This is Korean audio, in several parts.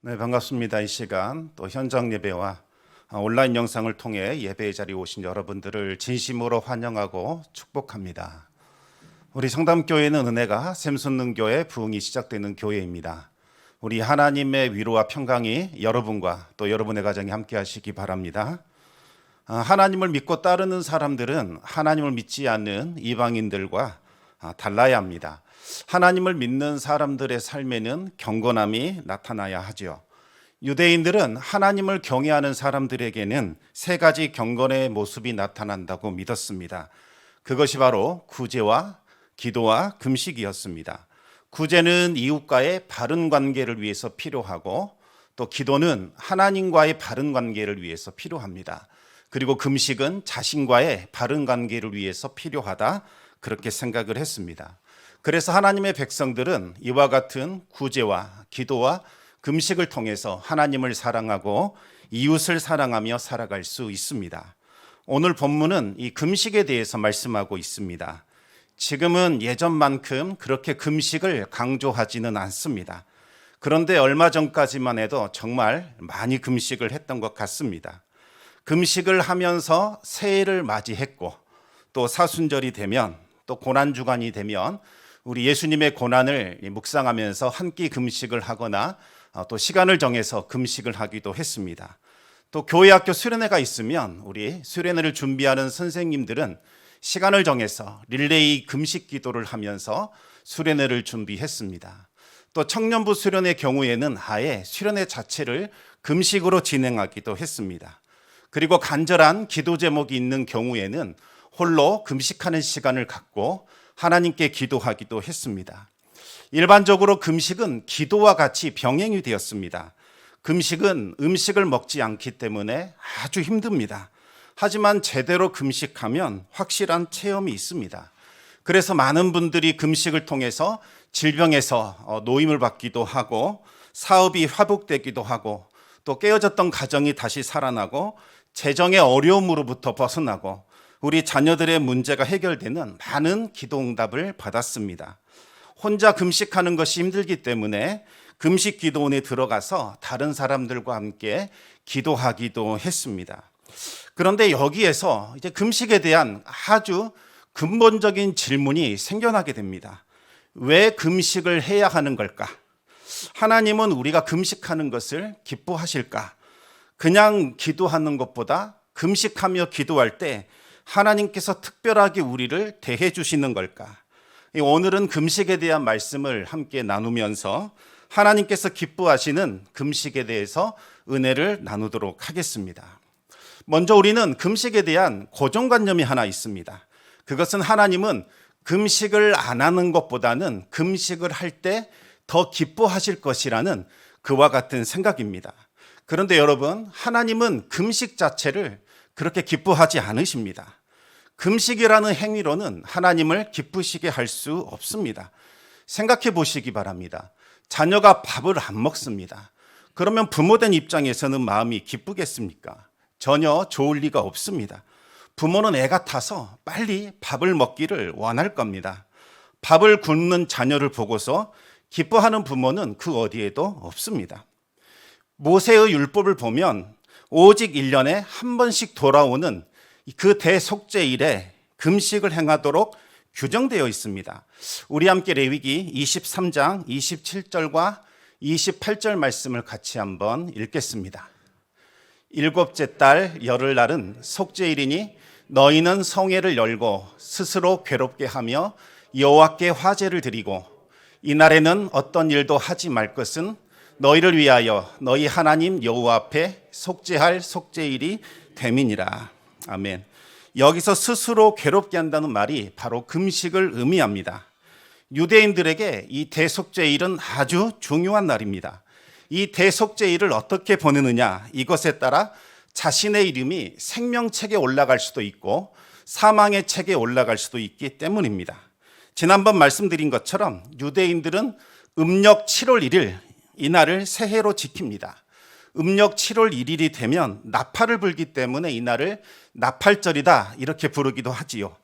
네, 반갑습니다. 이 시간 또 현장 예배와 온라인 영상을 통해 예배의 자리에 오신 여러분들을 진심으로 환영하고 축복합니다. 우리 성담교회는 은혜가 샘솟는 부흥이 시작되는 교회입니다. 우리 하나님의 위로와 평강이 여러분과 또 여러분의 가정에 함께 하시기 바랍니다. 하나님을 믿고 따르는 사람들은 하나님을 믿지 않는 이방인들과 달라야 합니다. 하나님을 믿는 사람들의 삶에는 경건함이 나타나야 하죠. 유대인들은 하나님을 경외하는 사람들에게는 세 가지 경건의 모습이 나타난다고 믿었습니다. 그것이 바로 구제와 기도와 금식이었습니다. 구제는 이웃과의 바른 관계를 위해서 필요하고, 또 기도는 하나님과의 바른 관계를 위해서 필요합니다. 그리고 금식은 자신과의 바른 관계를 위해서 필요하다, 그렇게 생각을 했습니다. 그래서 하나님의 백성들은 이와 같은 구제와 기도와 금식을 통해서 하나님을 사랑하고 이웃을 사랑하며 살아갈 수 있습니다. 오늘 본문은 이 금식에 대해서 말씀하고 있습니다. 지금은 예전만큼 그렇게 금식을 강조하지는 않습니다. 그런데 얼마 전까지만 해도 정말 많이 금식을 했던 것 같습니다. 금식을 하면서 새해를 맞이했고, 또 사순절이 되면, 또 고난주간이 되면 우리 예수님의 고난을 묵상하면서 한 끼 금식을 하거나 또 시간을 정해서 금식을 하기도 했습니다. 또 교회학교 수련회가 있으면 우리 수련회를 준비하는 선생님들은 시간을 정해서 릴레이 금식 기도를 하면서 수련회를 준비했습니다. 또 청년부 수련회 경우에는 아예 수련회 자체를 금식으로 진행하기도 했습니다. 그리고 간절한 기도 제목이 있는 경우에는 홀로 금식하는 시간을 갖고 하나님께 기도하기도 했습니다. 일반적으로 금식은 기도와 같이 병행이 되었습니다. 금식은 음식을 먹지 않기 때문에 아주 힘듭니다. 하지만 제대로 금식하면 확실한 체험이 있습니다. 그래서 많은 분들이 금식을 통해서 질병에서 노임을 받기도 하고, 사업이 회복되기도 하고, 또 깨어졌던 가정이 다시 살아나고, 재정의 어려움으로부터 벗어나고, 우리 자녀들의 문제가 해결되는 많은 기도 응답을 받았습니다. 혼자 금식하는 것이 힘들기 때문에 금식 기도원에 들어가서 다른 사람들과 함께 기도하기도 했습니다. 그런데 여기에서 이제 금식에 대한 아주 근본적인 질문이 생겨나게 됩니다. 왜 금식을 해야 하는 걸까? 하나님은 우리가 금식하는 것을 기뻐하실까? 그냥 기도하는 것보다 금식하며 기도할 때 하나님께서 특별하게 우리를 대해 주시는 걸까? 오늘은 금식에 대한 말씀을 함께 나누면서 하나님께서 기뻐하시는 금식에 대해서 은혜를 나누도록 하겠습니다. 먼저 우리는 금식에 대한 고정관념이 하나 있습니다. 그것은 하나님은 금식을 안 하는 것보다는 금식을 할 때 더 기뻐하실 것이라는 그와 같은 생각입니다. 그런데 여러분, 하나님은 금식 자체를 그렇게 기뻐하지 않으십니다. 금식이라는 행위로는 하나님을 기쁘시게 할 수 없습니다. 생각해 보시기 바랍니다. 자녀가 밥을 안 먹습니다. 그러면 부모된 입장에서는 마음이 기쁘겠습니까? 전혀 좋을 리가 없습니다. 부모는 애 같아서 빨리 밥을 먹기를 원할 겁니다. 밥을 굶는 자녀를 보고서 기뻐하는 부모는 그 어디에도 없습니다. 모세의 율법을 보면 오직 1년에 한 번씩 돌아오는 그 대속죄일에 금식을 행하도록 규정되어 있습니다. 우리 함께 레위기 23장 27절과 28절 말씀을 같이 한번 읽겠습니다. 일곱째 달 열흘날은 속죄일이니 너희는 성회를 열고 스스로 괴롭게 하며 여호와께 화제를 드리고, 이날에는 어떤 일도 하지 말 것은 너희를 위하여 너희 하나님 여호와 앞에 속죄할 속죄일이 됨이니라. 아멘. 여기서 스스로 괴롭게 한다는 말이 바로 금식을 의미합니다. 유대인들에게 이 대속죄일은 아주 중요한 날입니다. 이 대속죄일을 어떻게 보내느냐, 이것에 따라 자신의 이름이 생명책에 올라갈 수도 있고 사망의 책에 올라갈 수도 있기 때문입니다. 지난번 말씀드린 것처럼 유대인들은 음력 7월 1일 이날을 새해로 지킵니다. 음력 7월 1일이 되면 나팔을 불기 때문에 이날을 나팔절이다, 이렇게 부르기도 하지요.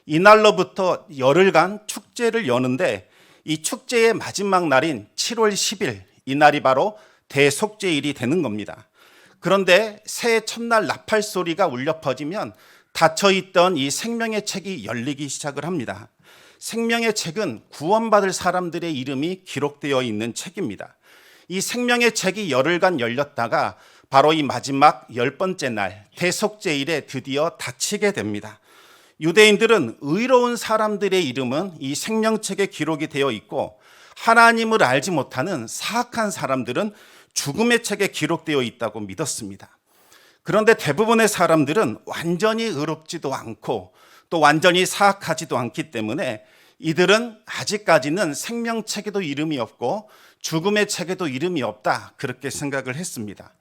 이날로부터 열흘간 축제를 여는데, 이 축제의 마지막 날인 7월 10일, 이날이 바로 대속죄일이 되는 겁니다. 그런데 새해 첫날 나팔 소리가 울려 퍼지면 닫혀있던 이 생명의 책이 열리기 시작을 합니다. 생명의 책은 구원받을 사람들의 이름이 기록되어 있는 책입니다. 이 생명의 책이 열흘간 열렸다가 바로 이 마지막 10번째 날 대속죄일에 드디어 닫히게 됩니다. 유대인들은 의로운 사람들의 이름은 이 생명책에 기록이 되어 있고 하나님을 알지 못하는 사악한 사람들은 죽음의 책에 기록되어 있다고 믿었습니다. 그런데 대부분의 사람들은 완전히 의롭지도 않고 또 완전히 사악하지도 않기 때문에 이들은 아직까지는 생명책에도 이름이 없고 죽음의 책에도 이름이 없다, 그렇게 생각을 했습니다.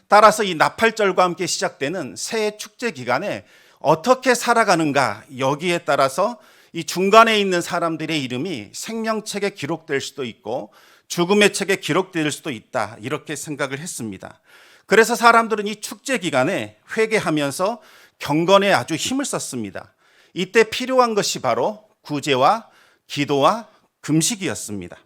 따라서 이 나팔절과 함께 시작되는 새해 축제 기간에 어떻게 살아가는가, 여기에 따라서 이 중간에 있는 사람들의 이름이 생명책에 기록될 수도 있고 죽음의 책에 기록될 수도 있다, 이렇게 생각을 했습니다. 그래서 사람들은 이 축제 기간에 회개하면서 경건에 아주 힘을 썼습니다. 이때 필요한 것이 바로 구제와 기도와 금식이었습니다.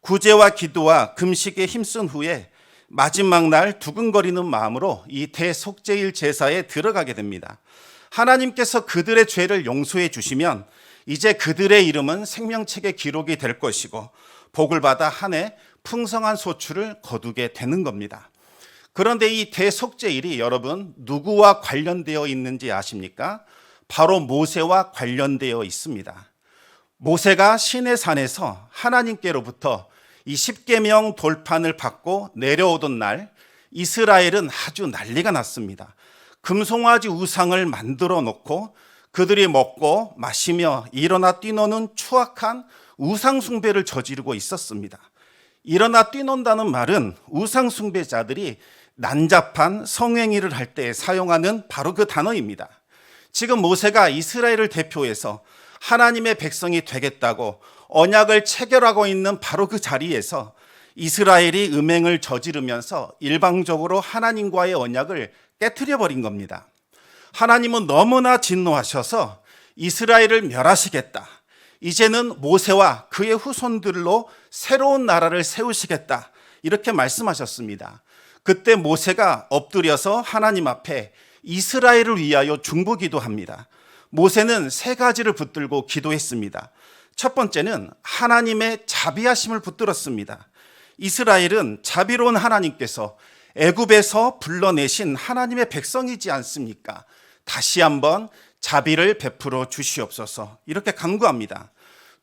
구제와 기도와 금식에 힘쓴 후에 마지막 날 두근거리는 마음으로 이 대속죄일 제사에 들어가게 됩니다. 하나님께서 그들의 죄를 용서해 주시면 이제 그들의 이름은 생명책에 기록이 될 것이고 복을 받아 한 해 풍성한 소출을 거두게 되는 겁니다. 그런데 이 대속죄일이 여러분 누구와 관련되어 있는지 아십니까? 바로 모세와 관련되어 있습니다. 모세가 시내산에서 하나님께로부터 이 십계명 돌판을 받고 내려오던 날 이스라엘은 아주 난리가 났습니다. 금송아지 우상을 만들어 놓고 그들이 먹고 마시며 일어나 뛰노는 추악한 우상 숭배를 저지르고 있었습니다. 일어나 뛰논다는 말은 우상 숭배자들이 난잡한 성행위를 할 때 사용하는 바로 그 단어입니다. 지금 모세가 이스라엘을 대표해서 하나님의 백성이 되겠다고 언약을 체결하고 있는 바로 그 자리에서 이스라엘이 음행을 저지르면서 일방적으로 하나님과의 언약을 깨트려 버린 겁니다. 하나님은 너무나 진노하셔서 이스라엘을 멸하시겠다. 이제는 모세와 그의 후손들로 새로운 나라를 세우시겠다, 이렇게 말씀하셨습니다. 그때 모세가 엎드려서 하나님 앞에 이스라엘을 위하여 중보기도합니다. 모세는 세 가지를 붙들고 기도했습니다. 첫 번째는 하나님의 자비하심을 붙들었습니다. 이스라엘은 자비로운 하나님께서 애굽에서 불러내신 하나님의 백성이지 않습니까? 다시 한번 자비를 베풀어 주시옵소서, 이렇게 간구합니다.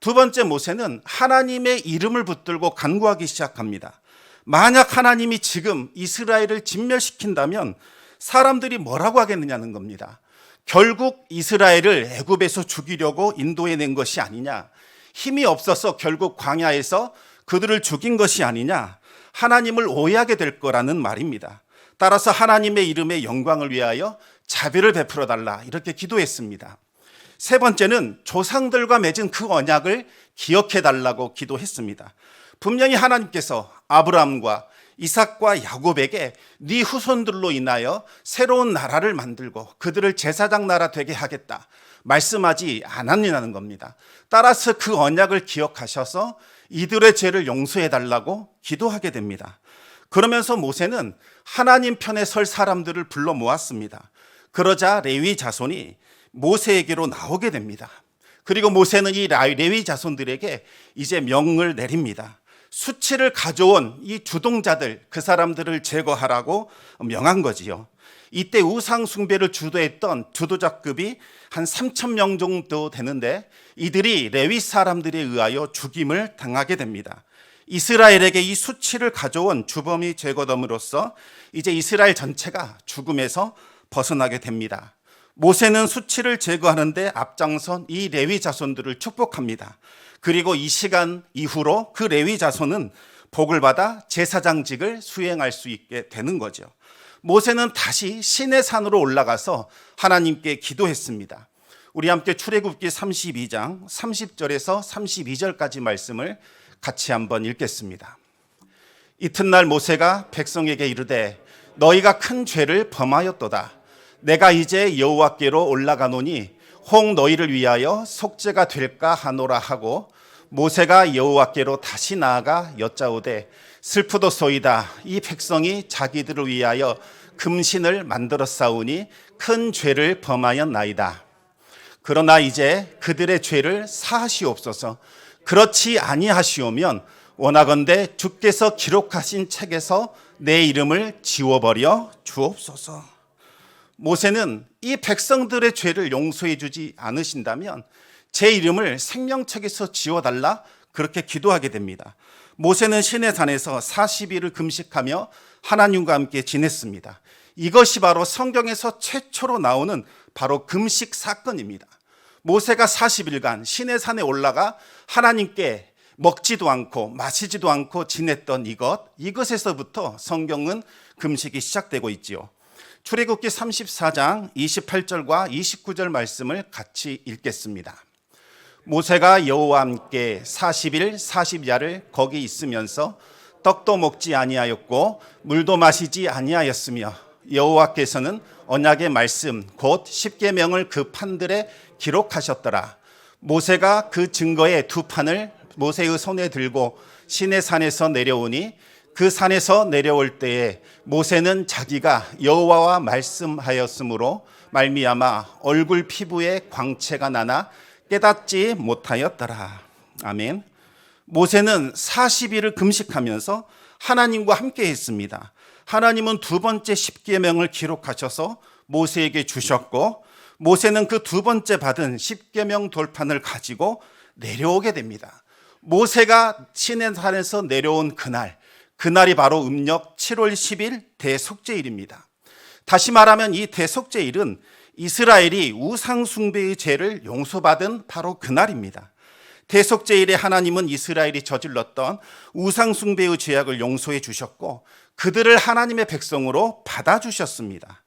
두 번째, 모세는 하나님의 이름을 붙들고 간구하기 시작합니다. 만약 하나님이 지금 이스라엘을 진멸시킨다면 사람들이 뭐라고 하겠느냐는 겁니다. 결국 이스라엘을 애굽에서 죽이려고 인도해낸 것이 아니냐, 힘이 없어서 결국 광야에서 그들을 죽인 것이 아니냐, 하나님을 오해하게 될 거라는 말입니다. 따라서 하나님의 이름의 영광을 위하여 자비를 베풀어 달라, 이렇게 기도했습니다. 세 번째는 조상들과 맺은 그 언약을 기억해 달라고 기도했습니다. 분명히 하나님께서 아브라함과 이삭과 야곱에게 네 후손들로 인하여 새로운 나라를 만들고 그들을 제사장 나라 되게 하겠다 말씀하지 않았느냐는 겁니다. 따라서 그 언약을 기억하셔서 이들의 죄를 용서해 달라고 기도하게 됩니다. 그러면서 모세는 하나님 편에 설 사람들을 불러 모았습니다. 그러자 레위 자손이 모세에게로 나오게 됩니다. 그리고 모세는 이 레위 자손들에게 이제 명을 내립니다. 수치를 가져온 이 주동자들, 그 사람들을 제거하라고 명한 거지요. 이때 우상 숭배를 주도했던 주도자급이 한 3,000명 정도 되는데 이들이 레위 사람들에 의하여 죽임을 당하게 됩니다. 이스라엘에게 이 수치를 가져온 주범이 제거됨으로써 이제 이스라엘 전체가 죽음에서 벗어나게 됩니다. 모세는 수치를 제거하는데 앞장선 이 레위 자손들을 축복합니다. 그리고 이 시간 이후로 그 레위 자손은 복을 받아 제사장직을 수행할 수 있게 되는 거죠. 모세는 다시 시내 산으로 올라가서 하나님께 기도했습니다. 우리 함께 출애굽기 32장 30절에서 32절까지 말씀을 같이 한번 읽겠습니다. 이튿날 모세가 백성에게 이르되 너희가 큰 죄를 범하였도다. 내가 이제 여호와께로 올라가노니 혹 너희를 위하여 속죄가 될까 하노라 하고 모세가 여호와께로 다시 나아가 여짜오되 슬프도소이다. 이 백성이 자기들을 위하여 금신을 만들어 싸우니 큰 죄를 범하였나이다. 그러나 이제 그들의 죄를 사하시옵소서. 그렇지 아니하시오면 원하건대 주께서 기록하신 책에서 내 이름을 지워버려 주옵소서. 모세는 이 백성들의 죄를 용서해 주지 않으신다면 제 이름을 생명책에서 지워달라 그렇게 기도하게 됩니다. 모세는 시내산에서 40일을 금식하며 하나님과 함께 지냈습니다. 이것이 바로 성경에서 최초로 나오는 바로 금식 사건입니다. 모세가 40일간 시내산에 올라가 하나님께 먹지도 않고 마시지도 않고 지냈던 이것에서부터 성경은 금식이 시작되고 있지요. 출애굽기 34장 28절과 29절 말씀을 같이 읽겠습니다. 모세가 여호와와 함께 40일 40야를 거기 있으면서 떡도 먹지 아니하였고 물도 마시지 아니하였으며 여호와께서는 언약의 말씀 곧 십계명을 그 판들에 기록하셨더라. 모세가 그 증거의 두 판을 모세의 손에 들고 시내산에서 내려오니 그 산에서 내려올 때에 모세는 자기가 여호와와 말씀하였으므로 말미암아 얼굴 피부에 광채가 나나 깨닫지 못하였더라. 아멘. 모세는 40일을 금식하면서 하나님과 함께 했습니다. 하나님은 두 번째 십계명을 기록하셔서 모세에게 주셨고 모세는 그 두 번째 받은 십계명 돌판을 가지고 내려오게 됩니다. 모세가 시내산에서 내려온 그날이 바로 음력 7월 10일 대속죄일입니다. 다시 말하면 이 대속죄일은 이스라엘이 우상 숭배의 죄를 용서받은 바로 그날입니다. 대속죄일에 하나님은 이스라엘이 저질렀던 우상 숭배의 죄악을 용서해 주셨고 그들을 하나님의 백성으로 받아주셨습니다.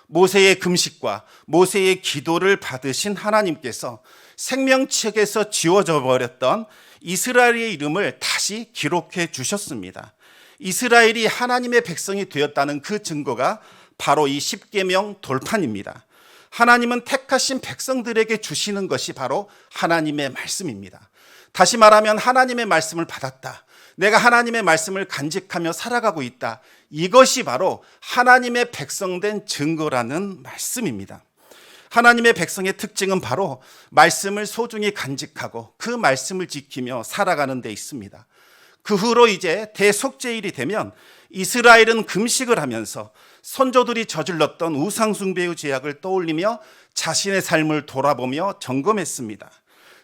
모세의 금식과 모세의 기도를 받으신 하나님께서 생명책에서 지워져 버렸던 이스라엘의 이름을 다시 기록해 주셨습니다. 이스라엘이 하나님의 백성이 되었다는 그 증거가 바로 이 십계명 돌판입니다. 하나님은 택하신 백성들에게 주시는 것이 바로 하나님의 말씀입니다. 다시 말하면 하나님의 말씀을 받았다. 내가 하나님의 말씀을 간직하며 살아가고 있다. 이것이 바로 하나님의 백성된 증거라는 말씀입니다. 하나님의 백성의 특징은 바로 말씀을 소중히 간직하고 그 말씀을 지키며 살아가는 데 있습니다. 그 후로 이제 대속죄일이 되면 이스라엘은 금식을 하면서 선조들이 저질렀던 우상숭배의 죄악을 떠올리며 자신의 삶을 돌아보며 점검했습니다.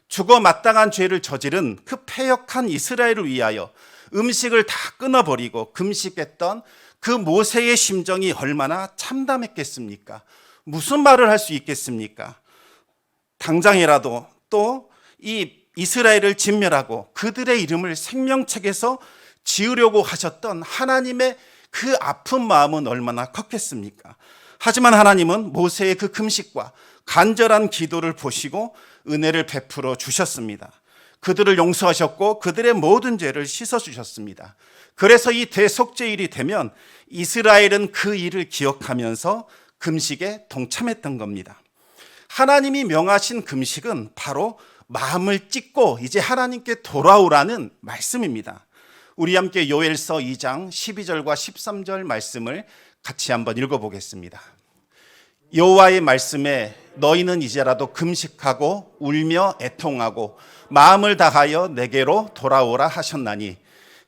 죽어 마땅한 죄를 저지른 그 패역한 이스라엘을 위하여 음식을 다 끊어버리고 금식했던 그 모세의 심정이 얼마나 참담했겠습니까? 무슨 말을 할 수 있겠습니까? 당장이라도 또 이 이스라엘을 진멸하고 그들의 이름을 생명책에서 지으려고 하셨던 하나님의 그 아픈 마음은 얼마나 컸겠습니까? 하지만 하나님은 모세의 그 금식과 간절한 기도를 보시고 은혜를 베풀어 주셨습니다. 그들을 용서하셨고 그들의 모든 죄를 씻어주셨습니다. 그래서 이 대속죄일이 되면 이스라엘은 그 일을 기억하면서 금식에 동참했던 겁니다. 하나님이 명하신 금식은 바로 마음을 찢고 이제 하나님께 돌아오라는 말씀입니다. 우리 함께 요엘서 2장 12절과 13절 말씀을 같이 한번 읽어보겠습니다. 여호와의 말씀에 너희는 이제라도 금식하고 울며 애통하고 마음을 다하여 내게로 돌아오라 하셨나니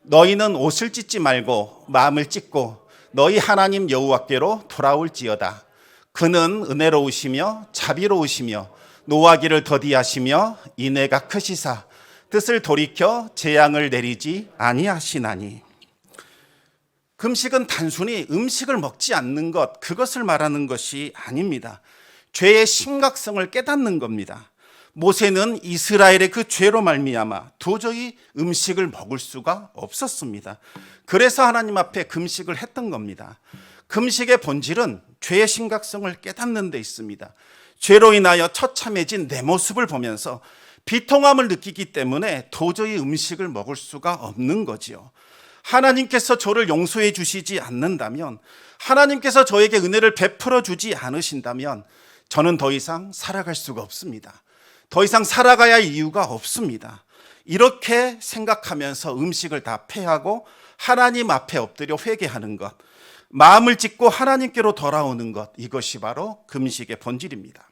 너희는 옷을 찢지 말고 마음을 찢고 너희 하나님 여호와께로 돌아올지어다. 그는 은혜로우시며 자비로우시며 노하기를 더디하시며 인애가 크시사 뜻을 돌이켜 재앙을 내리지 아니하시나니. 금식은 단순히 음식을 먹지 않는 것, 그것을 말하는 것이 아닙니다. 죄의 심각성을 깨닫는 겁니다. 모세는 이스라엘의 그 죄로 말미암아 도저히 음식을 먹을 수가 없었습니다. 그래서 하나님 앞에 금식을 했던 겁니다. 금식의 본질은 죄의 심각성을 깨닫는 데 있습니다. 죄로 인하여 처참해진 내 모습을 보면서 비통함을 느끼기 때문에 도저히 음식을 먹을 수가 없는 거지요. 하나님께서 저를 용서해 주시지 않는다면, 하나님께서 저에게 은혜를 베풀어 주지 않으신다면 저는 더 이상 살아갈 수가 없습니다. 더 이상 살아가야 할 이유가 없습니다. 이렇게 생각하면서 음식을 다 패하고 하나님 앞에 엎드려 회개하는 것, 마음을 찢고 하나님께로 돌아오는 것, 이것이 바로 금식의 본질입니다.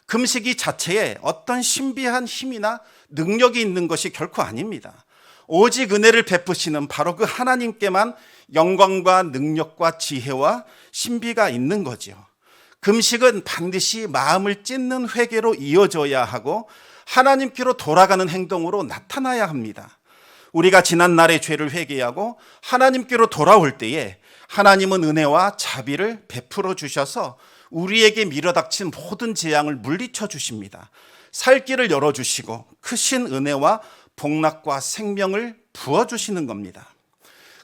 금식이 자체에 어떤 신비한 힘이나 능력이 있는 것이 결코 아닙니다. 오직 은혜를 베푸시는 바로 그 하나님께만 영광과 능력과 지혜와 신비가 있는 거지요. 금식은 반드시 마음을 찢는 회개로 이어져야 하고 하나님께로 돌아가는 행동으로 나타나야 합니다. 우리가 지난날의 죄를 회개하고 하나님께로 돌아올 때에 하나님은 은혜와 자비를 베풀어 주셔서 우리에게 밀어닥친 모든 재앙을 물리쳐 주십니다. 살 길을 열어주시고 크신 은혜와 복락과 생명을 부어주시는 겁니다.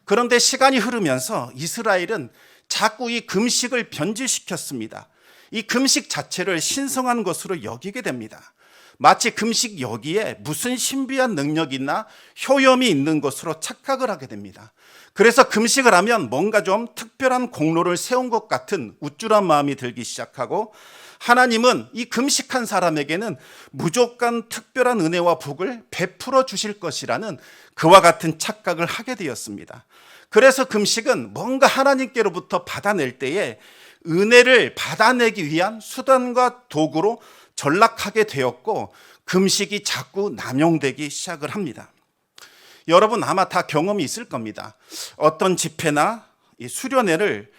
그런데 시간이 흐르면서 이스라엘은 자꾸 이 금식을 변질시켰습니다. 이 금식 자체를 신성한 것으로 여기게 됩니다. 마치 금식 여기에 무슨 신비한 능력이나 효염이 있는 것으로 착각을 하게 됩니다. 그래서 금식을 하면 뭔가 좀 특별한 공로를 세운 것 같은 우쭐한 마음이 들기 시작하고, 하나님은 이 금식한 사람에게는 무조건 특별한 은혜와 복을 베풀어 주실 것이라는 그와 같은 착각을 하게 되었습니다. 그래서 금식은 뭔가 하나님께로부터 받아낼 때에 은혜를 받아내기 위한 수단과 도구로 전락하게 되었고, 금식이 자꾸 남용되기 시작을 합니다. 여러분 아마 다 경험이 있을 겁니다. 어떤 집회나 수련회를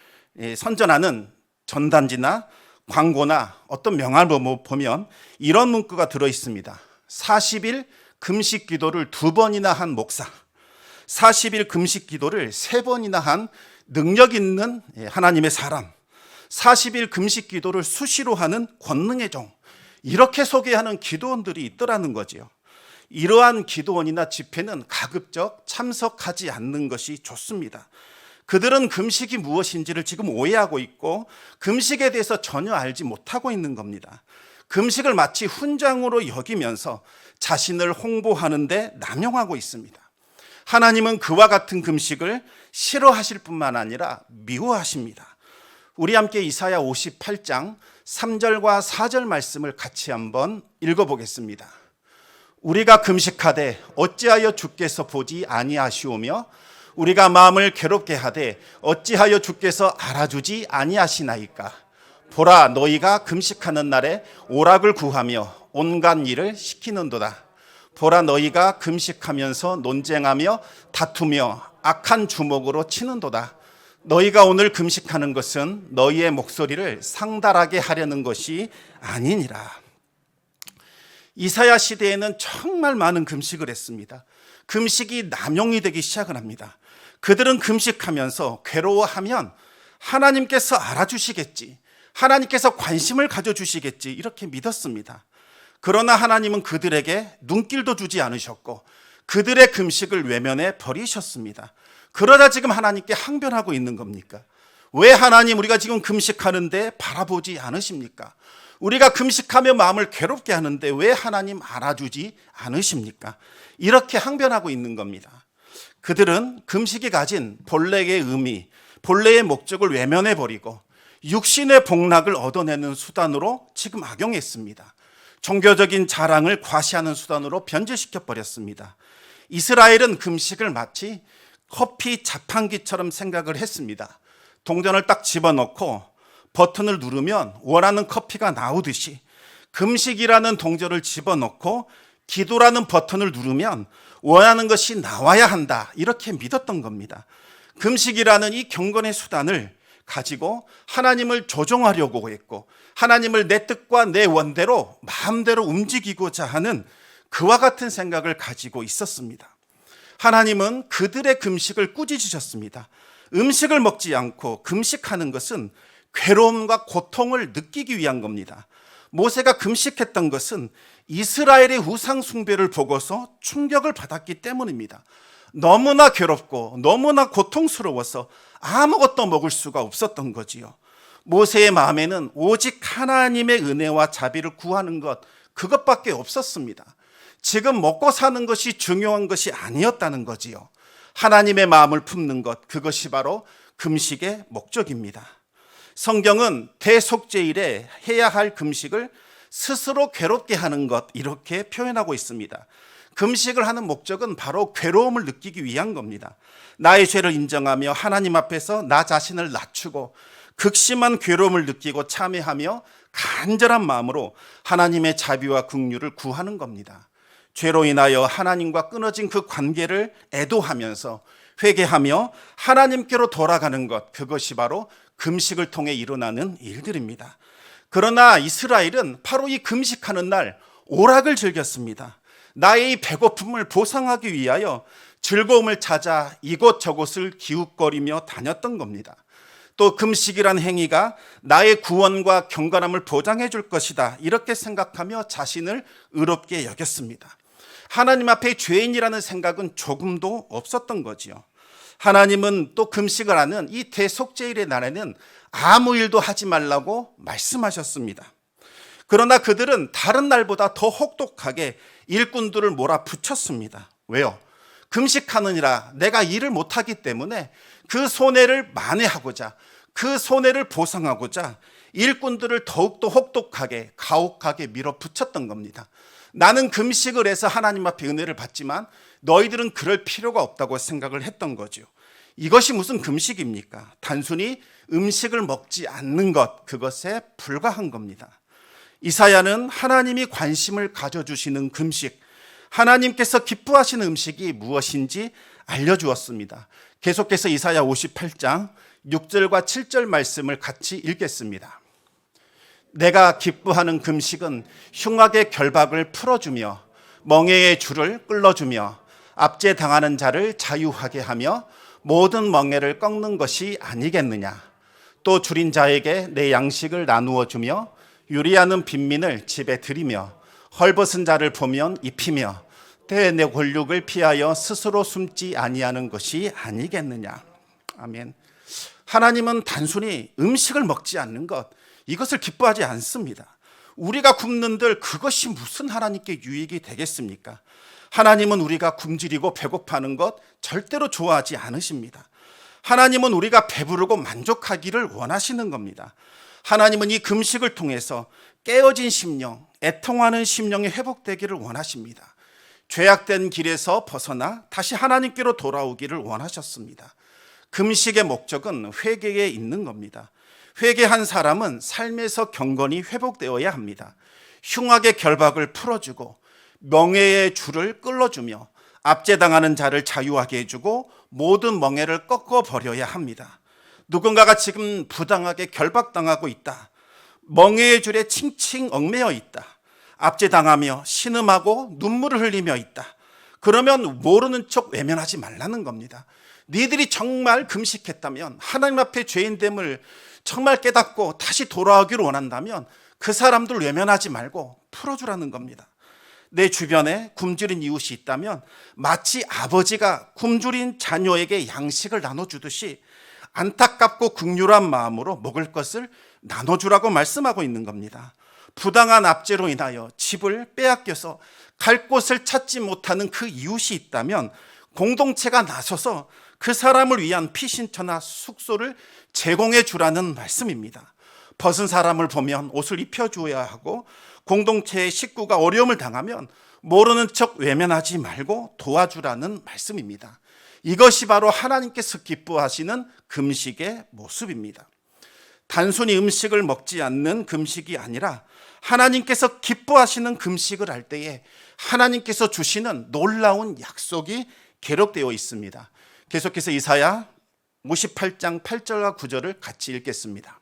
선전하는 전단지나 광고나 어떤 명함을 보면 이런 문구가 들어 있습니다. 40일 금식 기도를 2번이나 한 목사, 40일 금식 기도를 3번이나 한 능력 있는 하나님의 사람, 40일 금식 기도를 수시로 하는 권능의 종, 이렇게 소개하는 기도원들이 있더라는 거지요. 이러한 기도원이나 집회는 가급적 참석하지 않는 것이 좋습니다. 그들은 금식이 무엇인지를 지금 오해하고 있고 금식에 대해서 전혀 알지 못하고 있는 겁니다. 금식을 마치 훈장으로 여기면서 자신을 홍보하는데 남용하고 있습니다. 하나님은 그와 같은 금식을 싫어하실 뿐만 아니라 미워하십니다. 우리 함께 이사야 58장 3절과 4절 말씀을 같이 한번 읽어보겠습니다. 우리가 금식하되 어찌하여 주께서 보지 아니하시오며 우리가 마음을 괴롭게 하되 어찌하여 주께서 알아주지 아니하시나이까. 보라, 너희가 금식하는 날에 오락을 구하며 온갖 일을 시키는도다. 보라, 너희가 금식하면서 논쟁하며 다투며 악한 주먹으로 치는도다. 너희가 오늘 금식하는 것은 너희의 목소리를 상달하게 하려는 것이 아니니라. 이사야 시대에는 정말 많은 금식을 했습니다. 금식이 남용이 되기 시작을 합니다. 그들은 금식하면서 괴로워하면 하나님께서 알아주시겠지, 하나님께서 관심을 가져주시겠지, 이렇게 믿었습니다. 그러나 하나님은 그들에게 눈길도 주지 않으셨고 그들의 금식을 외면해 버리셨습니다. 그러다 지금 하나님께 항변하고 있는 겁니까? 왜 하나님, 우리가 지금 금식하는데 바라보지 않으십니까? 우리가 금식하며 마음을 괴롭게 하는데 왜 하나님 알아주지 않으십니까? 이렇게 항변하고 있는 겁니다. 그들은 금식이 가진 본래의 의미, 본래의 목적을 외면해버리고 육신의 복락을 얻어내는 수단으로 지금 악용했습니다. 종교적인 자랑을 과시하는 수단으로 변질시켜버렸습니다. 이스라엘은 금식을 마치 커피 자판기처럼 생각을 했습니다. 동전을 딱 집어넣고 버튼을 누르면 원하는 커피가 나오듯이 금식이라는 동전을 집어넣고 기도라는 버튼을 누르면 원하는 것이 나와야 한다, 이렇게 믿었던 겁니다. 금식이라는 이 경건의 수단을 가지고 하나님을 조종하려고 했고 하나님을 내 뜻과 내 원대로 마음대로 움직이고자 하는 그와 같은 생각을 가지고 있었습니다. 하나님은 그들의 금식을 꾸짖으셨습니다. 음식을 먹지 않고 금식하는 것은 괴로움과 고통을 느끼기 위한 겁니다. 모세가 금식했던 것은 이스라엘의 우상 숭배를 보고서 충격을 받았기 때문입니다. 너무나 괴롭고 너무나 고통스러워서 아무것도 먹을 수가 없었던 거지요. 모세의 마음에는 오직 하나님의 은혜와 자비를 구하는 것, 그것밖에 없었습니다. 지금 먹고 사는 것이 중요한 것이 아니었다는 거지요. 하나님의 마음을 품는 것, 그것이 바로 금식의 목적입니다. 성경은 대속죄일에 해야 할 금식을 스스로 괴롭게 하는 것, 이렇게 표현하고 있습니다. 금식을 하는 목적은 바로 괴로움을 느끼기 위한 겁니다. 나의 죄를 인정하며 하나님 앞에서 나 자신을 낮추고 극심한 괴로움을 느끼고 참회하며 간절한 마음으로 하나님의 자비와 긍휼을 구하는 겁니다. 죄로 인하여 하나님과 끊어진 그 관계를 애도하면서 회개하며 하나님께로 돌아가는 것, 그것이 바로 금식을 통해 일어나는 일들입니다. 그러나 이스라엘은 바로 이 금식하는 날 오락을 즐겼습니다. 나의 이 배고픔을 보상하기 위하여 즐거움을 찾아 이곳저곳을 기웃거리며 다녔던 겁니다. 또 금식이란 행위가 나의 구원과 경건함을 보장해 줄 것이다, 이렇게 생각하며 자신을 의롭게 여겼습니다. 하나님 앞에 죄인이라는 생각은 조금도 없었던 거지요. 하나님은 또 금식을 하는 이 대속죄일의 날에는 아무 일도 하지 말라고 말씀하셨습니다. 그러나 그들은 다른 날보다 더 혹독하게 일꾼들을 몰아붙였습니다. 왜요? 금식하느니라 내가 일을 못하기 때문에 그 손해를 만회하고자, 그 손해를 보상하고자 일꾼들을 더욱더 혹독하게 가혹하게 밀어붙였던 겁니다. 나는 금식을 해서 하나님 앞에 은혜를 받지만 너희들은 그럴 필요가 없다고 생각을 했던 거죠. 이것이 무슨 금식입니까? 단순히 음식을 먹지 않는 것, 그것에 불과한 겁니다. 이사야는 하나님이 관심을 가져주시는 금식, 하나님께서 기뻐하시는 음식이 무엇인지 알려주었습니다. 계속해서 이사야 58장 6절과 7절 말씀을 같이 읽겠습니다. 내가 기뻐하는 금식은 흉악의 결박을 풀어주며 멍에의 줄을 끌어주며 압제당하는 자를 자유하게 하며 모든 멍에를 꺾는 것이 아니겠느냐. 또 줄인 자에게 내 양식을 나누어 주며 유리하는 빈민을 집에 들이며 헐벗은 자를 보면 입히며 때에 내 권력을 피하여 스스로 숨지 아니하는 것이 아니겠느냐. 아멘. 하나님은 단순히 음식을 먹지 않는 것, 이것을 기뻐하지 않습니다. 우리가 굶는들 그것이 무슨 하나님께 유익이 되겠습니까? 하나님은 우리가 굶주리고 배고파하는 것 절대로 좋아하지 않으십니다. 하나님은 우리가 배부르고 만족하기를 원하시는 겁니다. 하나님은 이 금식을 통해서 깨어진 심령, 애통하는 심령이 회복되기를 원하십니다. 죄악된 길에서 벗어나 다시 하나님께로 돌아오기를 원하셨습니다. 금식의 목적은 회개에 있는 겁니다. 회개한 사람은 삶에서 경건이 회복되어야 합니다. 흉악의 결박을 풀어주고 멍에의 줄을 끌어주며 압제당하는 자를 자유하게 해주고 모든 멍에를 꺾어버려야 합니다. 누군가가 지금 부당하게 결박당하고 있다, 멍에의 줄에 칭칭 얽매여 있다, 압제당하며 신음하고 눈물을 흘리며 있다, 그러면 모르는 척 외면하지 말라는 겁니다. 니들이 정말 금식했다면, 하나님 앞에 죄인됨을 정말 깨닫고 다시 돌아오기를 원한다면 그 사람들 외면하지 말고 풀어주라는 겁니다. 내 주변에 굶주린 이웃이 있다면 마치 아버지가 굶주린 자녀에게 양식을 나눠주듯이 안타깝고 긍휼한 마음으로 먹을 것을 나눠주라고 말씀하고 있는 겁니다. 부당한 압제로 인하여 집을 빼앗겨서 갈 곳을 찾지 못하는 그 이웃이 있다면 공동체가 나서서 그 사람을 위한 피신처나 숙소를 제공해 주라는 말씀입니다. 벗은 사람을 보면 옷을 입혀주어야 하고 공동체의 식구가 어려움을 당하면 모르는 척 외면하지 말고 도와주라는 말씀입니다. 이것이 바로 하나님께서 기뻐하시는 금식의 모습입니다. 단순히 음식을 먹지 않는 금식이 아니라 하나님께서 기뻐하시는 금식을 할 때에 하나님께서 주시는 놀라운 약속이 기록되어 있습니다. 계속해서 이사야 58장 8절과 9절을 같이 읽겠습니다.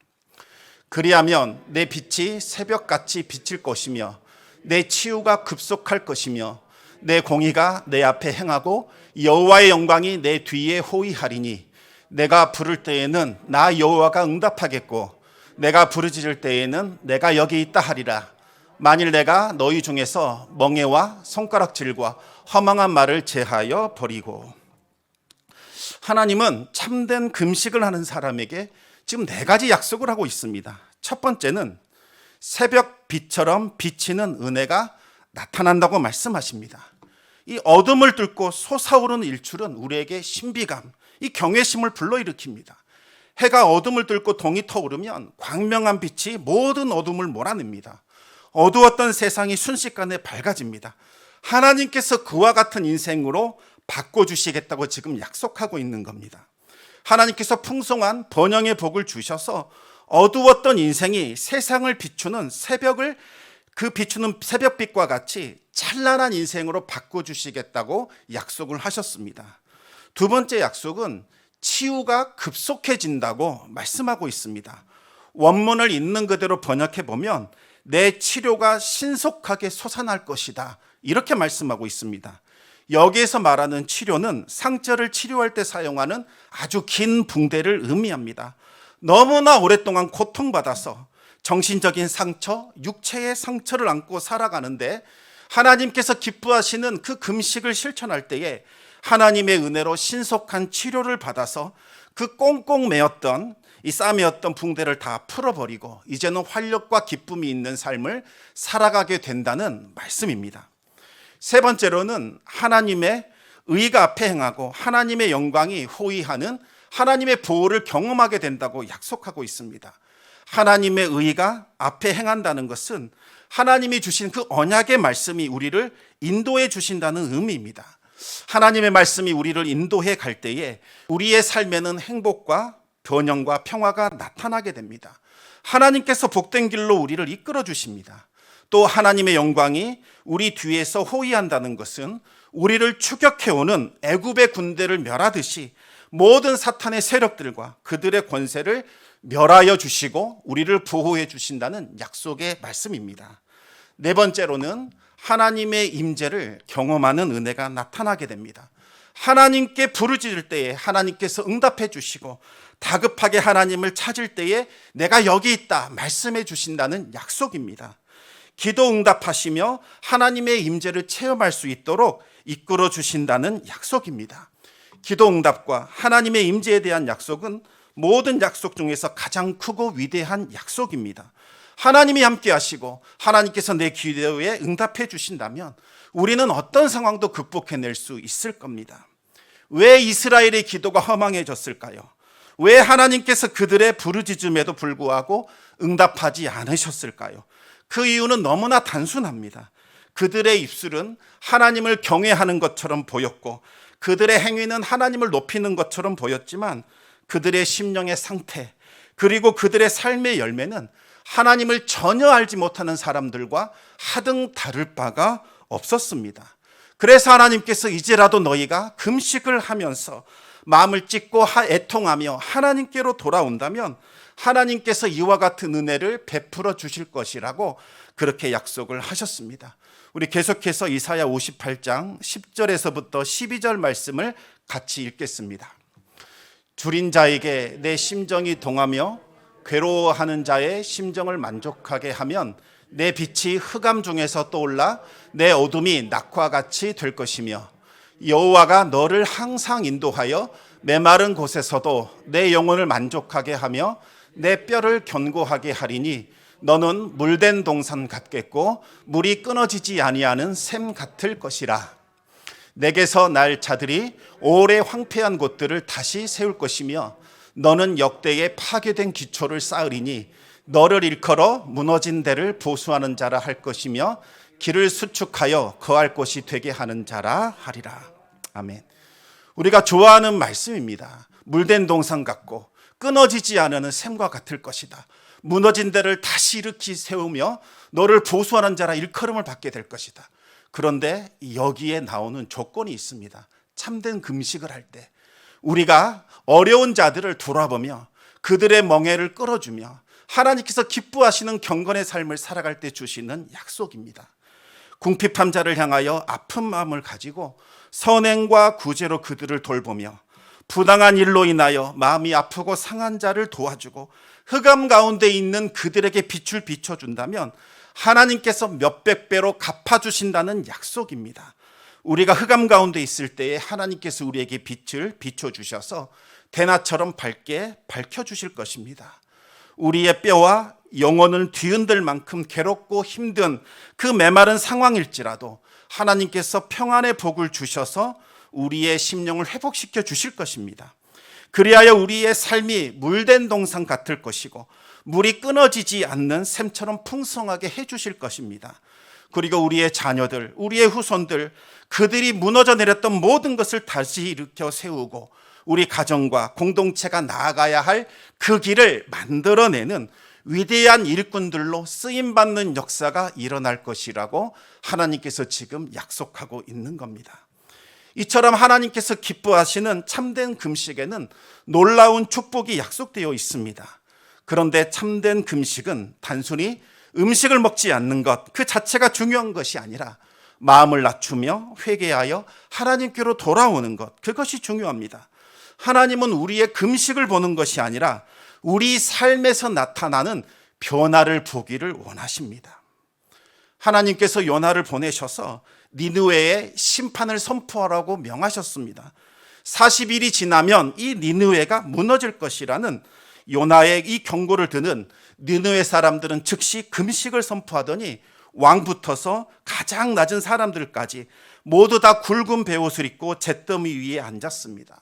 그리하면 내 빛이 새벽같이 비칠 것이며 내 치유가 급속할 것이며 내 공의가 내 앞에 행하고 여호와의 영광이 내 뒤에 호위하리니 내가 부를 때에는 나 여호와가 응답하겠고 내가 부르짖을 때에는 내가 여기 있다 하리라. 만일 내가 너희 중에서 멍에와 손가락질과 허망한 말을 제하여 버리고. 하나님은 참된 금식을 하는 사람에게 지금 4가지 약속을 하고 있습니다. 첫 번째는 새벽 빛처럼 비치는 은혜가 나타난다고 말씀하십니다. 이 어둠을 뚫고 솟아오르는 일출은 우리에게 신비감, 이 경외심을 불러일으킵니다. 해가 어둠을 뚫고 동이 터오르면 광명한 빛이 모든 어둠을 몰아냅니다. 어두웠던 세상이 순식간에 밝아집니다. 하나님께서 그와 같은 인생으로 바꿔주시겠다고 지금 약속하고 있는 겁니다. 하나님께서 풍성한 번영의 복을 주셔서 어두웠던 인생이 세상을 비추는 비추는 새벽빛과 같이 찬란한 인생으로 바꿔주시겠다고 약속을 하셨습니다. 두 번째 약속은 치유가 급속해진다고 말씀하고 있습니다. 원문을 있는 그대로 번역해 보면 내 치료가 신속하게 솟아날 것이다, 이렇게 말씀하고 있습니다. 여기에서 말하는 치료는 상처를 치료할 때 사용하는 아주 긴 붕대를 의미합니다. 너무나 오랫동안 고통받아서 정신적인 상처, 육체의 상처를 안고 살아가는데 하나님께서 기뻐하시는 그 금식을 실천할 때에 하나님의 은혜로 신속한 치료를 받아서 그 꽁꽁 매었던 이 싸매었던 붕대를 다 풀어버리고 이제는 활력과 기쁨이 있는 삶을 살아가게 된다는 말씀입니다. 세 번째로는 하나님의 의가 앞에 행하고 하나님의 영광이 호위하는 하나님의 보호를 경험하게 된다고 약속하고 있습니다. 하나님의 의가 앞에 행한다는 것은 하나님이 주신 그 언약의 말씀이 우리를 인도해 주신다는 의미입니다. 하나님의 말씀이 우리를 인도해 갈 때에 우리의 삶에는 행복과 번영과 평화가 나타나게 됩니다. 하나님께서 복된 길로 우리를 이끌어 주십니다. 또 하나님의 영광이 우리 뒤에서 호위한다는 것은 우리를 추격해오는 애굽의 군대를 멸하듯이 모든 사탄의 세력들과 그들의 권세를 멸하여 주시고 우리를 보호해 주신다는 약속의 말씀입니다. 네 번째로는 하나님의 임재를 경험하는 은혜가 나타나게 됩니다. 하나님께 부르짖을 때에 하나님께서 응답해 주시고 다급하게 하나님을 찾을 때에 내가 여기 있다 말씀해 주신다는 약속입니다. 기도 응답하시며 하나님의 임재를 체험할 수 있도록 이끌어 주신다는 약속입니다. 기도 응답과 하나님의 임재에 대한 약속은 모든 약속 중에서 가장 크고 위대한 약속입니다. 하나님이 함께 하시고 하나님께서 내 기도에 응답해 주신다면 우리는 어떤 상황도 극복해낼 수 있을 겁니다. 왜 이스라엘의 기도가 허망해졌을까요? 왜 하나님께서 그들의 부르짖음에도 불구하고 응답하지 않으셨을까요? 그 이유는 너무나 단순합니다. 그들의 입술은 하나님을 경외하는 것처럼 보였고 그들의 행위는 하나님을 높이는 것처럼 보였지만 그들의 심령의 상태 그리고 그들의 삶의 열매는 하나님을 전혀 알지 못하는 사람들과 하등 다를 바가 없었습니다. 그래서 하나님께서 이제라도 너희가 금식을 하면서 마음을 찢고 애통하며 하나님께로 돌아온다면 하나님께서 이와 같은 은혜를 베풀어 주실 것이라고 그렇게 약속을 하셨습니다. 우리 계속해서 이사야 58장 10절에서부터 12절 말씀을 같이 읽겠습니다. 줄인 자에게 내 심정이 동하며 괴로워하는 자의 심정을 만족하게 하면 내 빛이 흑암 중에서 떠올라 내 어둠이 낙과 같이 될 것이며 여호와가 너를 항상 인도하여 메마른 곳에서도 내 영혼을 만족하게 하며 내 뼈를 견고하게 하리니 너는 물된 동산 같겠고 물이 끊어지지 아니하는 샘 같을 것이라. 내게서 날 자들이 오래 황폐한 곳들을 다시 세울 것이며 너는 역대에 파괴된 기초를 쌓으리니 너를 일컬어 무너진 데를 보수하는 자라 할 것이며 길을 수축하여 거할 곳이 되게 하는 자라 하리라. 아멘. 우리가 좋아하는 말씀입니다. 물된 동산 같고 끊어지지 않는 샘과 같을 것이다. 무너진 데를 다시 일으키 세우며 너를 보수하는 자라 일컬음을 받게 될 것이다. 그런데 여기에 나오는 조건이 있습니다. 참된 금식을 할 때 우리가 어려운 자들을 돌아보며 그들의 멍에를 끌어주며 하나님께서 기뻐하시는 경건의 삶을 살아갈 때 주시는 약속입니다. 궁핍한 자를 향하여 아픈 마음을 가지고 선행과 구제로 그들을 돌보며 부당한 일로 인하여 마음이 아프고 상한 자를 도와주고 흑암 가운데 있는 그들에게 빛을 비춰준다면 하나님께서 몇백 배로 갚아주신다는 약속입니다. 우리가 흑암 가운데 있을 때에 하나님께서 우리에게 빛을 비춰주셔서 대낮처럼 밝게 밝혀주실 것입니다. 우리의 뼈와 영혼을 뒤흔들 만큼 괴롭고 힘든 그 메마른 상황일지라도 하나님께서 평안의 복을 주셔서 우리의 심령을 회복시켜 주실 것입니다. 그리하여 우리의 삶이 물된 동산 같을 것이고 물이 끊어지지 않는 샘처럼 풍성하게 해주실 것입니다. 그리고 우리의 자녀들, 우리의 후손들, 그들이 무너져 내렸던 모든 것을 다시 일으켜 세우고 우리 가정과 공동체가 나아가야 할 그 길을 만들어내는 위대한 일꾼들로 쓰임받는 역사가 일어날 것이라고 하나님께서 지금 약속하고 있는 겁니다. 이처럼 하나님께서 기뻐하시는 참된 금식에는 놀라운 축복이 약속되어 있습니다. 그런데 참된 금식은 단순히 음식을 먹지 않는 것 그 자체가 중요한 것이 아니라 마음을 낮추며 회개하여 하나님께로 돌아오는 것, 그것이 중요합니다. 하나님은 우리의 금식을 보는 것이 아니라 우리 삶에서 나타나는 변화를 보기를 원하십니다. 하나님께서 요나를 보내셔서 니느웨에 심판을 선포하라고 명하셨습니다. 40일이 지나면 이 니느웨가 무너질 것이라는 요나의 이 경고를 듣는 니느웨 사람들은 즉시 금식을 선포하더니 왕부터서 가장 낮은 사람들까지 모두 다 굵은 베옷을 입고 잿더미 위에 앉았습니다.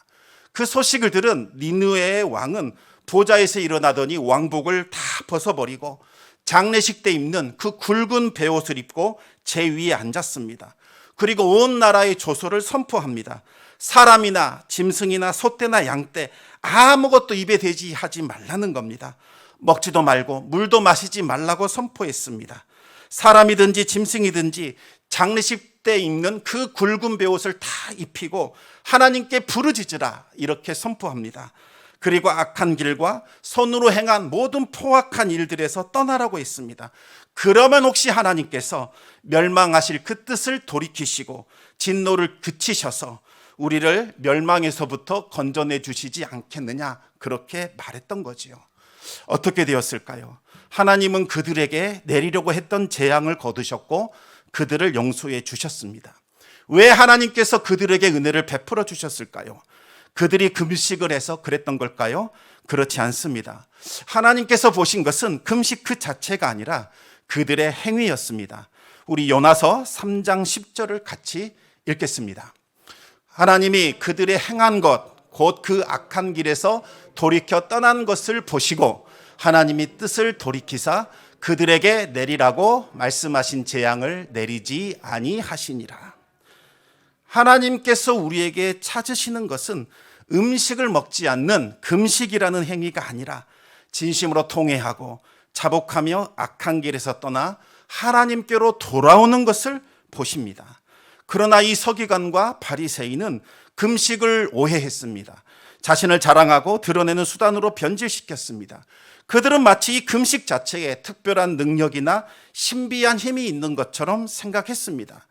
그 소식을 들은 니느웨의 왕은 보좌에서 일어나더니 왕복을 다 벗어버리고 장례식 때 입는 그 굵은 베옷을 입고 제 위에 앉았습니다. 그리고 온 나라의 조소를 선포합니다. 사람이나 짐승이나 소떼나 양떼 아무것도 입에 대지 하지 말라는 겁니다. 먹지도 말고 물도 마시지 말라고 선포했습니다. 사람이든지 짐승이든지 장례식 때 입는 그 굵은 베옷을 다 입히고 하나님께 부르짖으라 이렇게 선포합니다. 그리고 악한 길과 손으로 행한 모든 포악한 일들에서 떠나라고 했습니다. 그러면 혹시 하나님께서 멸망하실 그 뜻을 돌이키시고 진노를 그치셔서 우리를 멸망에서부터 건져내 주시지 않겠느냐 그렇게 말했던 거지요. 어떻게 되었을까요? 하나님은 그들에게 내리려고 했던 재앙을 거두셨고 그들을 용서해 주셨습니다. 왜 하나님께서 그들에게 은혜를 베풀어 주셨을까요? 그들이 금식을 해서 그랬던 걸까요? 그렇지 않습니다. 하나님께서 보신 것은 금식 그 자체가 아니라 그들의 행위였습니다. 우리 요나서 3장 10절을 같이 읽겠습니다. 하나님이 그들의 행한 것, 곧 그 악한 길에서 돌이켜 떠난 것을 보시고 하나님이 뜻을 돌이키사 그들에게 내리라고 말씀하신 재앙을 내리지 아니하시니라. 하나님께서 우리에게 찾으시는 것은 음식을 먹지 않는 금식이라는 행위가 아니라 진심으로 통회하고 자복하며 악한 길에서 떠나 하나님께로 돌아오는 것을 보십니다. 그러나 이 서기관과 바리새인은 금식을 오해했습니다. 자신을 자랑하고 드러내는 수단으로 변질시켰습니다. 그들은 마치 이 금식 자체에 특별한 능력이나 신비한 힘이 있는 것처럼 생각했습니다.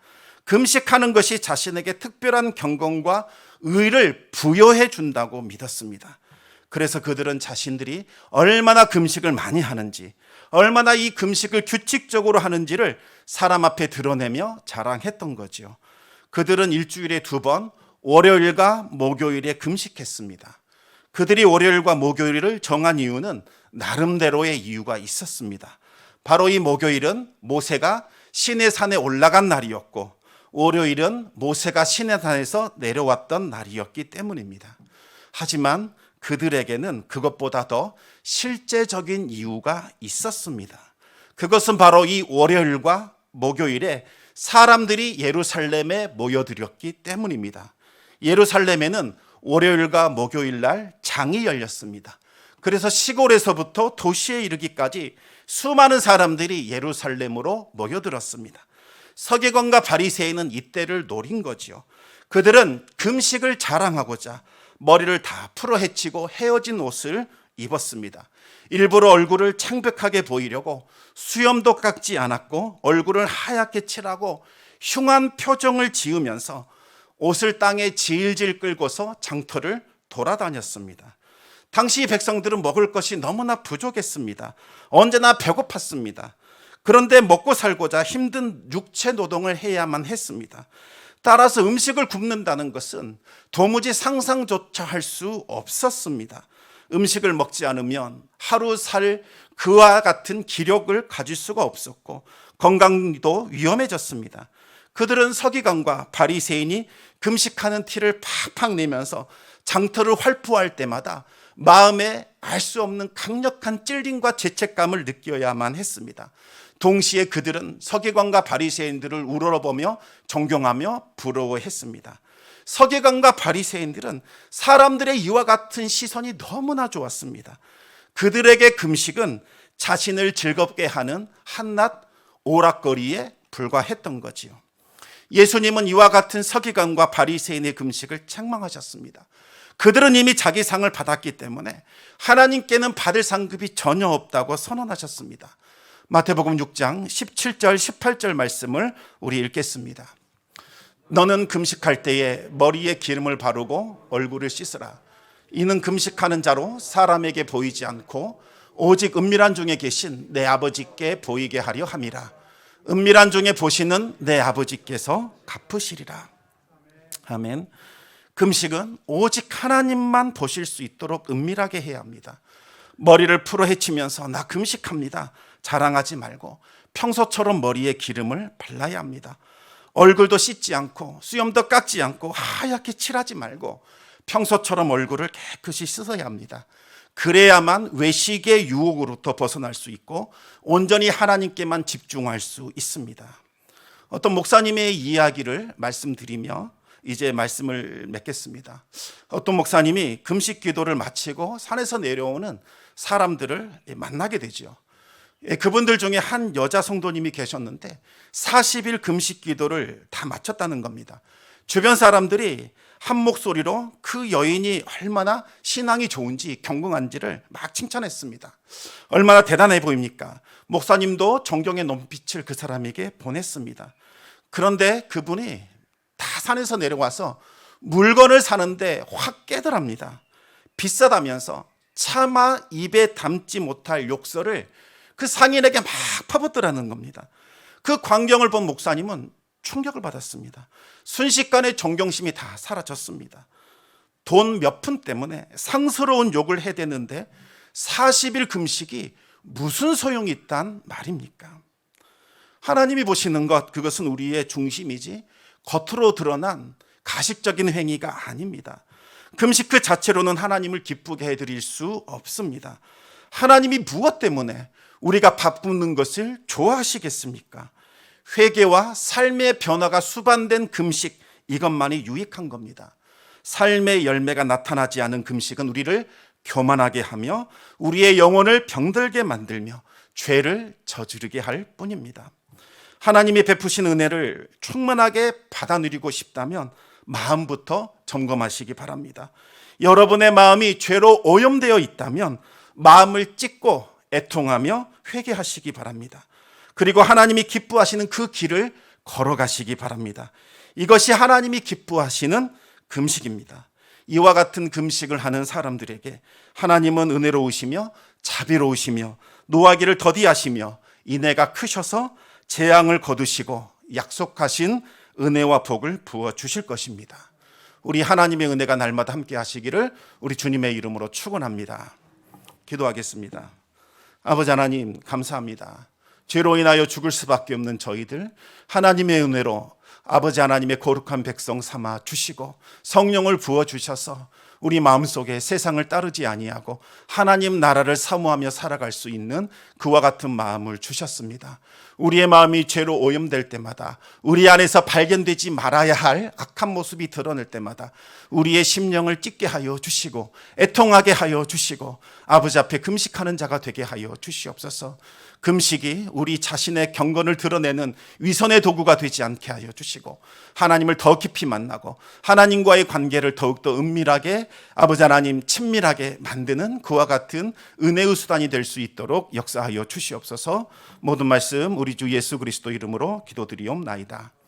금식하는 것이 자신에게 특별한 경건과 의를 부여해 준다고 믿었습니다. 그래서 그들은 자신들이 얼마나 금식을 많이 하는지, 얼마나 이 금식을 규칙적으로 하는지를 사람 앞에 드러내며 자랑했던 거죠. 그들은 일주일에 2번 월요일과 목요일에 금식했습니다. 그들이 월요일과 목요일을 정한 이유는 나름대로의 이유가 있었습니다. 바로 이 목요일은 모세가 시내산에 올라간 날이었고 월요일은 모세가 시내산에서 내려왔던 날이었기 때문입니다. 하지만 그들에게는 그것보다 더 실제적인 이유가 있었습니다. 그것은 바로 이 월요일과 목요일에 사람들이 예루살렘에 모여들었기 때문입니다. 예루살렘에는 월요일과 목요일 날 장이 열렸습니다. 그래서 시골에서부터 도시에 이르기까지 수많은 사람들이 예루살렘으로 모여들었습니다. 서기관과 바리새인은 이때를 노린 거지요. 그들은 금식을 자랑하고자 머리를 다 풀어 헤치고 헤어진 옷을 입었습니다. 일부러 얼굴을 창백하게 보이려고 수염도 깎지 않았고 얼굴을 하얗게 칠하고 흉한 표정을 지으면서 옷을 땅에 질질 끌고서 장터를 돌아다녔습니다. 당시 백성들은 먹을 것이 너무나 부족했습니다. 언제나 배고팠습니다. 그런데 먹고 살고자 힘든 육체 노동을 해야만 했습니다. 따라서 음식을 굶는다는 것은 도무지 상상조차 할 수 없었습니다. 음식을 먹지 않으면 하루 살 그와 같은 기력을 가질 수가 없었고 건강도 위험해졌습니다. 그들은 서기관과 바리새인이 금식하는 티를 팍팍 내면서 장터를 활보할 때마다 마음에 알 수 없는 강력한 찔림과 죄책감을 느껴야만 했습니다. 동시에 그들은 서기관과 바리새인들을 우러러보며 존경하며 부러워했습니다. 서기관과 바리새인들은 사람들의 이와 같은 시선이 너무나 좋았습니다. 그들에게 금식은 자신을 즐겁게 하는 한낱 오락거리에 불과했던 거지요. 예수님은 이와 같은 서기관과 바리새인의 금식을 책망하셨습니다. 그들은 이미 자기 상을 받았기 때문에 하나님께는 받을 상급이 전혀 없다고 선언하셨습니다. 마태복음 6장 17절 18절 말씀을 우리 읽겠습니다. 너는 금식할 때에 머리에 기름을 바르고 얼굴을 씻으라. 이는 금식하는 자로 사람에게 보이지 않고 오직 은밀한 중에 계신 내 아버지께 보이게 하려 함이라. 은밀한 중에 보시는 내 아버지께서 갚으시리라. 아멘. 금식은 오직 하나님만 보실 수 있도록 은밀하게 해야 합니다. 머리를 풀어헤치면서 나 금식합니다 자랑하지 말고 평소처럼 머리에 기름을 발라야 합니다. 얼굴도 씻지 않고 수염도 깎지 않고 하얗게 칠하지 말고 평소처럼 얼굴을 깨끗이 씻어야 합니다. 그래야만 외식의 유혹으로부터 벗어날 수 있고 온전히 하나님께만 집중할 수 있습니다. 어떤 목사님의 이야기를 말씀드리며 이제 말씀을 맺겠습니다. 어떤 목사님이 금식 기도를 마치고 산에서 내려오는 사람들을 만나게 되죠. 그분들 중에 한 여자 성도님이 계셨는데 40일 금식 기도를 다 마쳤다는 겁니다. 주변 사람들이 한 목소리로 그 여인이 얼마나 신앙이 좋은지 경건한지를 막 칭찬했습니다. 얼마나 대단해 보입니까? 목사님도 존경의 눈빛을 그 사람에게 보냈습니다. 그런데 그분이 다 산에서 내려와서 물건을 사는데 확 깨더랍니다. 비싸다면서 차마 입에 담지 못할 욕설을 그 상인에게 막 퍼붓더라는 겁니다. 그 광경을 본 목사님은 충격을 받았습니다. 순식간에 존경심이 다 사라졌습니다. 돈 몇 푼 때문에 상스러운 욕을 해대는데 40일 금식이 무슨 소용이 있단 말입니까? 하나님이 보시는 것, 그것은 우리의 중심이지 겉으로 드러난 가식적인 행위가 아닙니다. 금식 그 자체로는 하나님을 기쁘게 해드릴 수 없습니다. 하나님이 무엇 때문에 우리가 바쁘는 것을 좋아하시겠습니까? 회개와 삶의 변화가 수반된 금식, 이것만이 유익한 겁니다. 삶의 열매가 나타나지 않은 금식은 우리를 교만하게 하며 우리의 영혼을 병들게 만들며 죄를 저지르게 할 뿐입니다. 하나님이 베푸신 은혜를 충만하게 받아 누리고 싶다면 마음부터 점검하시기 바랍니다. 여러분의 마음이 죄로 오염되어 있다면 마음을 찢고 애통하며 회개하시기 바랍니다. 그리고 하나님이 기뻐하시는 그 길을 걸어가시기 바랍니다. 이것이 하나님이 기뻐하시는 금식입니다. 이와 같은 금식을 하는 사람들에게 하나님은 은혜로우시며 자비로우시며 노하기를 더디하시며 인애가 크셔서 재앙을 거두시고 약속하신 은혜와 복을 부어주실 것입니다. 우리 하나님의 은혜가 날마다 함께 하시기를 우리 주님의 이름으로 축원합니다. 기도하겠습니다. 아버지 하나님 감사합니다. 죄로 인하여 죽을 수밖에 없는 저희들 하나님의 은혜로 아버지 하나님의 거룩한 백성 삼아 주시고 성령을 부어주셔서 우리 마음속에 세상을 따르지 아니하고 하나님 나라를 사모하며 살아갈 수 있는 그와 같은 마음을 주셨습니다. 우리의 마음이 죄로 오염될 때마다 우리 안에서 발견되지 말아야 할 악한 모습이 드러날 때마다 우리의 심령을 찢게 하여 주시고 애통하게 하여 주시고 아버지 앞에 금식하는 자가 되게 하여 주시옵소서. 금식이 우리 자신의 경건을 드러내는 위선의 도구가 되지 않게 하여 주시고 하나님을 더 깊이 만나고 하나님과의 관계를 더욱더 은밀하게 아버지 하나님 친밀하게 만드는 그와 같은 은혜의 수단이 될 수 있도록 역사하여 주시옵소서. 모든 말씀 우리 주 예수 그리스도 이름으로 기도드리옵나이다.